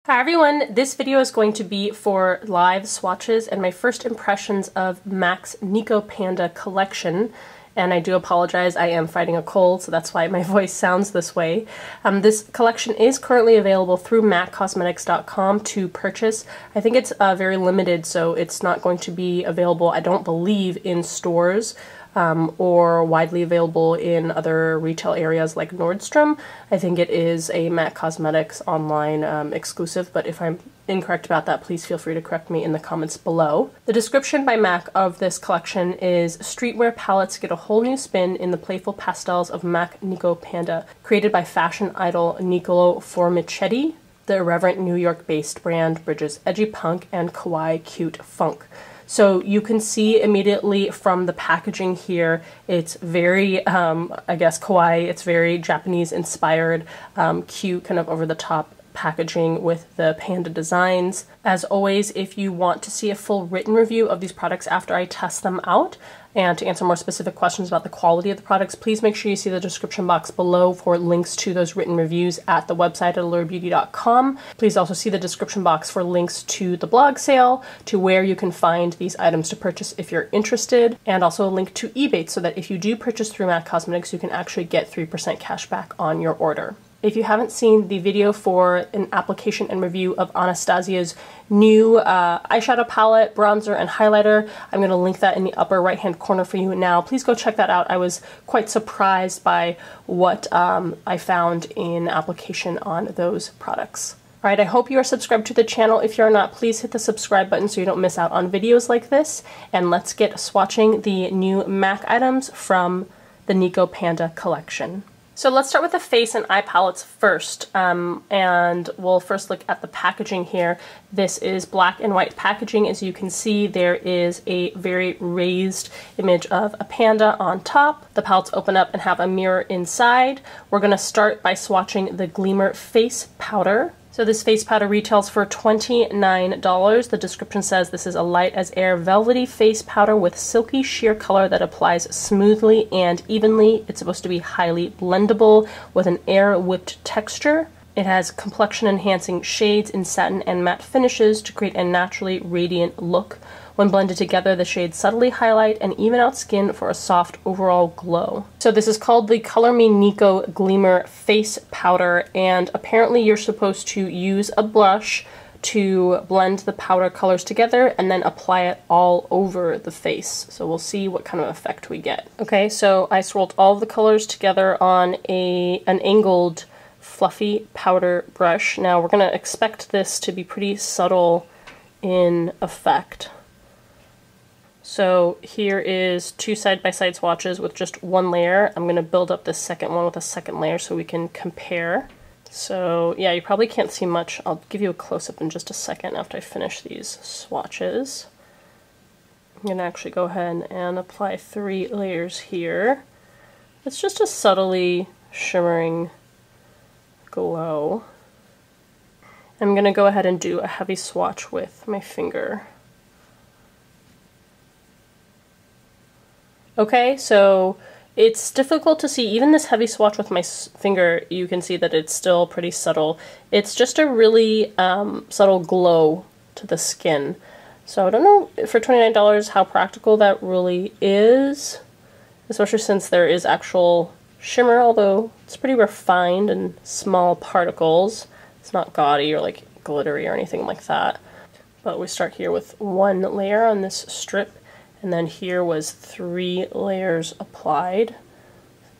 Hi everyone, this video is going to be for live swatches and my first impressions of MAC's Nicopanda collection. And I do apologize, I am fighting a cold, so that's why my voice sounds this way. This collection is currently available through maccosmetics.com to purchase. I think it's very limited, so it's not going to be available, I don't believe, in stores. Or widely available in other retail areas like Nordstrom. I think it is a MAC Cosmetics online exclusive, but if I'm incorrect about that, please feel free to correct me in the comments below. The description by MAC of this collection is, streetwear palettes get a whole new spin in the playful pastels of MAC Nicopanda, created by fashion idol Niccolò Formichetti. The irreverent New York-based brand bridges edgy punk and kawaii cute funk. So you can see immediately from the packaging here, it's very, I guess, kawaii. It's very Japanese inspired, cute, kind of over the top packaging with the panda designs. As always, if you want to see a full written review of these products after I test them out, and to answer more specific questions about the quality of the products, please make sure you see the description box below for links to those written reviews at the website at allurabeauty.com. Please also see the description box for links to the blog sale, to where you can find these items to purchase if you're interested, and also a link to Ebates so that if you do purchase through MAC Cosmetics, you can actually get 3% cash back on your order. If you haven't seen the video for an application and review of Anastasia's new eyeshadow palette, bronzer, and highlighter, I'm going to link that in the upper right-hand corner for you now. Please go check that out. I was quite surprised by what I found in application on those products. Alright, I hope you are subscribed to the channel. If you're not, please hit the subscribe button so you don't miss out on videos like this. And let's get swatching the new MAC items from the Nicopanda collection. So let's start with the face and eye palettes first, and we'll first look at the packaging here. This is black and white packaging. As you can see, there is a very raised image of a panda on top. The palettes open up and have a mirror inside. We're going to start by swatching the Gleamer Face Powder. So this face powder retails for $29. The description says this is a light as air velvety face powder with silky sheer color that applies smoothly and evenly. It's supposed to be highly blendable with an air whipped texture. It has complexion enhancing shades in satin and matte finishes to create a naturally radiant look. When blended together, the shades subtly highlight and even out skin for a soft overall glow. So this is called the Color Me Nico Gleamer Face Powder, and apparently you're supposed to use a brush to blend the powder colors together and then apply it all over the face. So we'll see what kind of effect we get. Okay, so I swirled all of the colors together on an angled fluffy powder brush. Now we're going to expect this to be pretty subtle in effect. So here is two side-by-side swatches with just one layer. I'm going to build up this second one with a second layer so we can compare. So yeah, you probably can't see much. I'll give you a close-up in just a second after I finish these swatches. I'm going to actually go ahead and apply 3 layers here. It's just a subtly shimmering glow. I'm going to go ahead and do a heavy swatch with my finger. Okay, so it's difficult to see. Even this heavy swatch with my finger, you can see that it's still pretty subtle. It's just a really subtle glow to the skin. So I don't know for $29 how practical that really is, especially since there is actual shimmer, although it's pretty refined and small particles. It's not gaudy or like glittery or anything like that. But we start here with 1 layer on this strip. And then here was 3 layers applied. You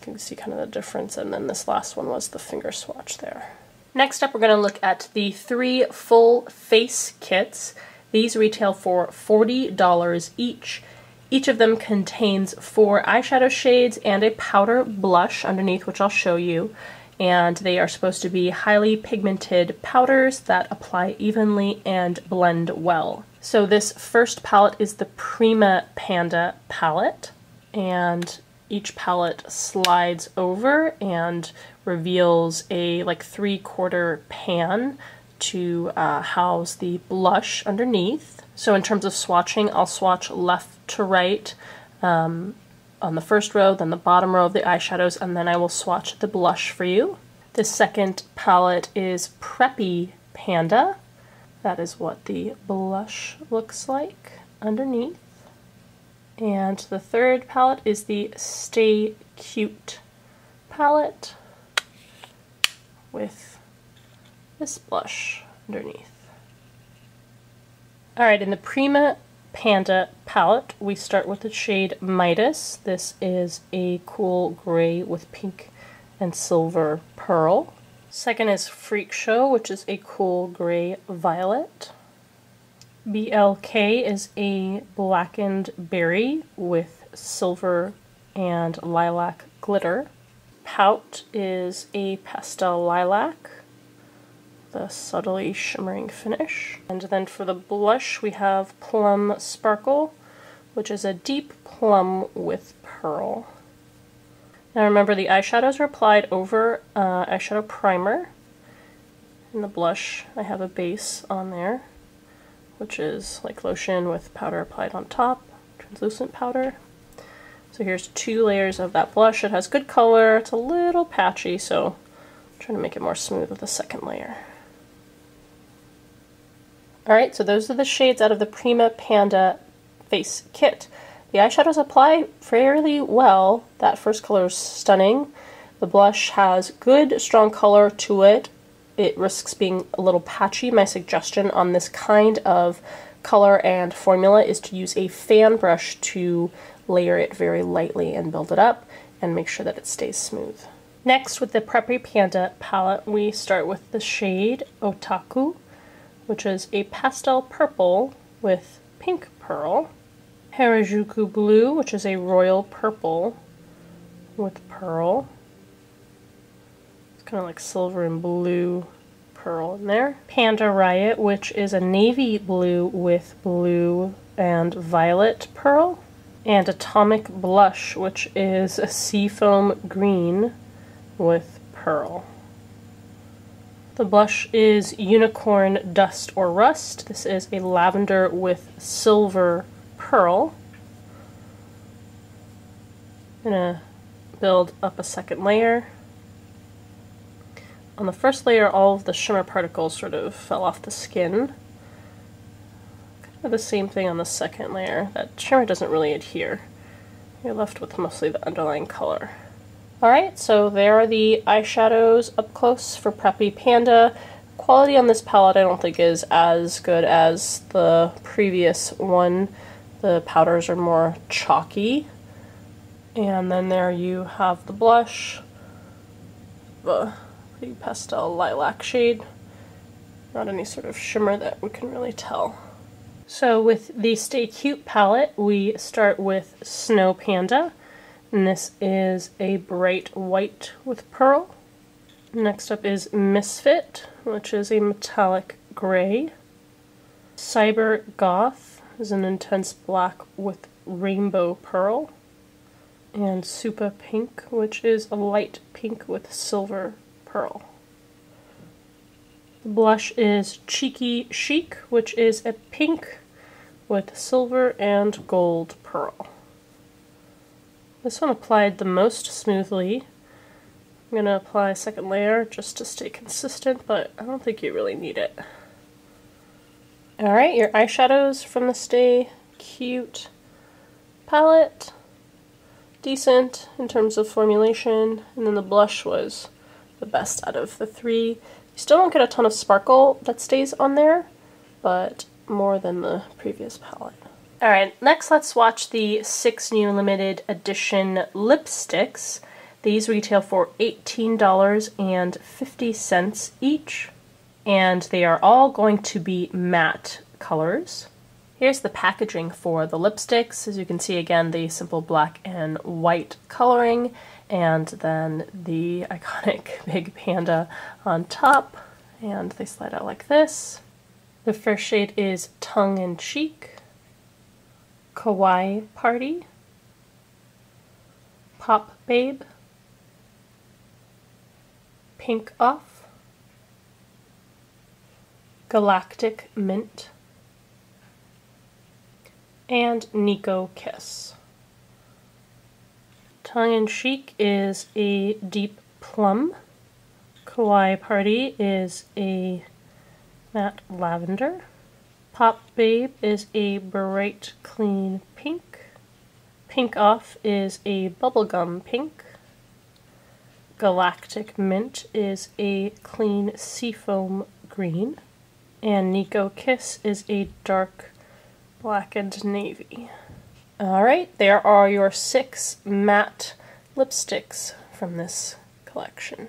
can see kind of the difference, and then this last one was the finger swatch there. Next up, we're going to look at the 3 full face kits. These retail for $40 each. Each of them contains 4 eyeshadow shades and a powder blush underneath, which I'll show you. And they are supposed to be highly pigmented powders that apply evenly and blend well. So this first palette is the Prima Panda palette, and each palette slides over and reveals a like 3/4 pan to house the blush underneath. So in terms of swatching, I'll swatch left to right on the first row, then the bottom row of the eyeshadows, and then I will swatch the blush for you. The second palette is Preppy Panda. That is what the blush looks like underneath. And the third palette is the Stay Cute palette with this blush underneath. Alright, in the Prima Panda palette, we start with the shade Midas. This is a cool gray with pink and silver pearl. Second is Freak Show, which is a cool gray violet. BLK is a blackened berry with silver and lilac glitter. Pout is a pastel lilac, the subtly shimmering finish. And then for the blush we have Plum Sparkle, which is a deep plum with pearl. Now remember, the eyeshadows are applied over eyeshadow primer. In the blush I have a base on there, which is like lotion with powder applied on top, translucent powder. So here's 2 layers of that blush. It has good color, it's a little patchy, so I'm trying to make it more smooth with the second layer. Alright, so those are the shades out of the Prima Panda face kit. The eyeshadows apply fairly well. That first color is stunning. The blush has good, strong color to it. It risks being a little patchy. My suggestion on this kind of color and formula is to use a fan brush to layer it very lightly and build it up and make sure that it stays smooth. Next, with the Prima Panda palette, we start with the shade Otaku, which is a pastel purple with pink pearl. Harajuku Blue, which is a royal purple with pearl. It's kind of like silver and blue pearl in there. Panda Riot, which is a navy blue with blue and violet pearl. And Atomic Blush, which is a seafoam green with pearl. The blush is Unicorn Dust or Rust. This is a lavender with silver pearl. I'm gonna build up a second layer. On the first layer, all of the shimmer particles sort of fell off the skin. Kind of the same thing on the second layer. That shimmer doesn't really adhere. You're left with mostly the underlying color. Alright, so there are the eyeshadows up close for Prima Panda. Quality on this palette I don't think is as good as the previous one. The powders are more chalky. And then there you have the blush, the pretty pastel lilac shade. Not any sort of shimmer that we can really tell. So with the Stay Cute palette, we start with Snow Panda. And this is a bright white with pearl. Next up is Misfit, which is a metallic gray. Cyber Goth is an intense black with rainbow pearl. And Super Pink, which is a light pink with silver pearl. The blush is Cheeky Chic, which is a pink with silver and gold pearl. This one applied the most smoothly. I'm going to apply a second layer just to stay consistent, but I don't think you really need it. Alright, your eyeshadows from the Stay Cute palette. Decent in terms of formulation, and then the blush was the best out of the 3. You still don't get a ton of sparkle that stays on there, but more than the previous palette. Alright, next let's swatch the 6 new limited edition lipsticks. These retail for $18.50 each, and they are all going to be matte colors. Here's the packaging for the lipsticks. As you can see, again, the simple black and white coloring, and then the iconic big panda on top, and they slide out like this. The first shade is Tongue in Cheek, Kawaii Party, Pop Babe, Pink Off, Galactic Mint, and Nico Kiss. Tongue in Cheek is a deep plum. Kawaii Party is a matte lavender. Pop Babe is a bright clean pink. Pink Off is a bubblegum pink. Galactic Mint is a clean seafoam green. And Nico Kiss is a dark blackened navy. Alright, there are your 6 matte lipsticks from this collection.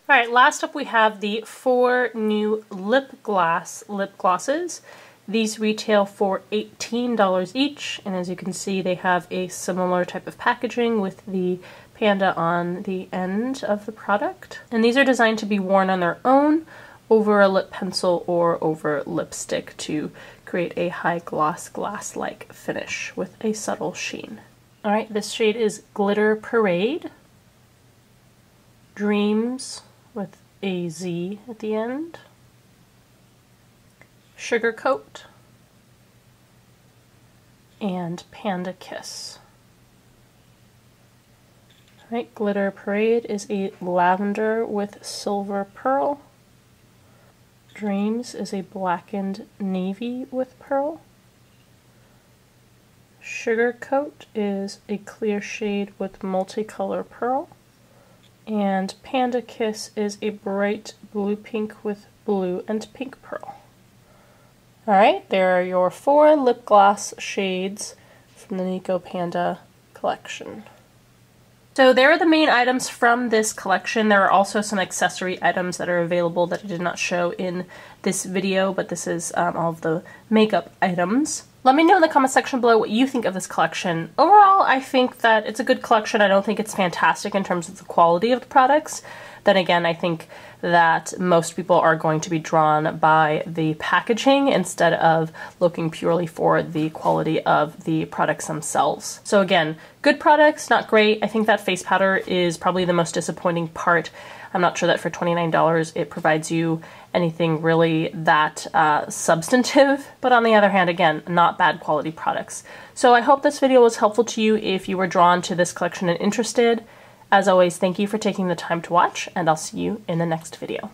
Alright, last up we have the 4 new lip glosses. These retail for $18 each, and as you can see they have a similar type of packaging with the panda on the end of the product. And these are designed to be worn on their own, over a lip pencil, or over lipstick to create a high gloss glass-like finish with a subtle sheen. Alright, this shade is Glitter Parade. Dreams with a Z at the end. Sugar Coat. And Panda Kiss. Alright, Glitter Parade is a lavender with silver pearl. Dreams is a blackened navy with pearl. Sugar Coat is a clear shade with multicolor pearl. And Panda Kiss is a bright blue pink with blue and pink pearl. Alright, there are your 4 lip gloss shades from the Nicopanda collection. So there are the main items from this collection. There are also some accessory items that are available that I did not show in this video, but this is all of the makeup items. Let me know in the comment section below what you think of this collection. Overall, I think that it's a good collection. I don't think it's fantastic in terms of the quality of the products. Then again, I think that most people are going to be drawn by the packaging instead of looking purely for the quality of the products themselves. So again, good products, not great. I think that face powder is probably the most disappointing part. I'm not sure that for $29 it provides you anything really that substantive, but on the other hand, again, not bad quality products. So I hope this video was helpful to you if you were drawn to this collection and interested. As always, thank you for taking the time to watch, and I'll see you in the next video.